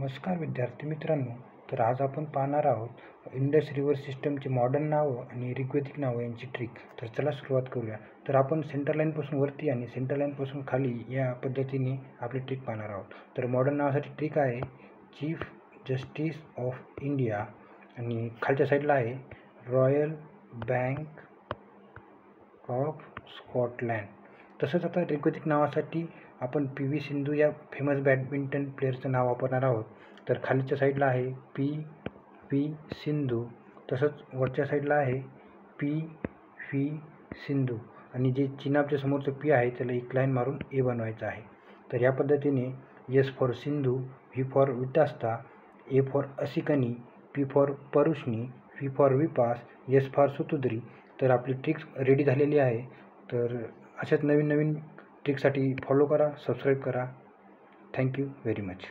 नमस्कार विद्यार्थी मित्रांनो. तर आज आपण पाहणार आहोत इंडस रिव्हर सिस्टमची मॉडर्न नावं आणि ऋग्वेदिक नावं यांची ट्रिक. तर चला सुरुवात करूया. तर आपण सेंटर लाईनपासून वरती आणि सेंटर लाईनपासून खाली या पद्धतीने आपली ट्रिक पाहणार आहोत. तर मॉडर्न नावासाठी ट्रिक आहे चीफ जस्टिस ऑफ इंडिया आणि खालच्या साईडला आहे रॉयल बँक ऑफ स्कॉटलँड. तसंच आता ऋग्वेदिक नावासाठी आपण PV सिंधू या फेमस बॅडमिंटन प्लेअरचं नाव वापरणार आहोत. तर खालीच्या साईडला आहे PV सिंधू, तसंच वरच्या साईडला आहे PV सिंधू आणि जे चिन्हाच्या समोरचं P आहे त्याला एक लाईन मारून A बनवायचं आहे. तर या पद्धतीने S for Sindhu, V for Vitasta, A for Asikni, P for Parushni, V for Vipas, S for Sutudri. तर आपली ट्रिक्स रेडी झालेली आहे. तर अशाच नवीन ट्रिकसाठी फॉलो करा, सबस्क्राईब करा. Thank you very much.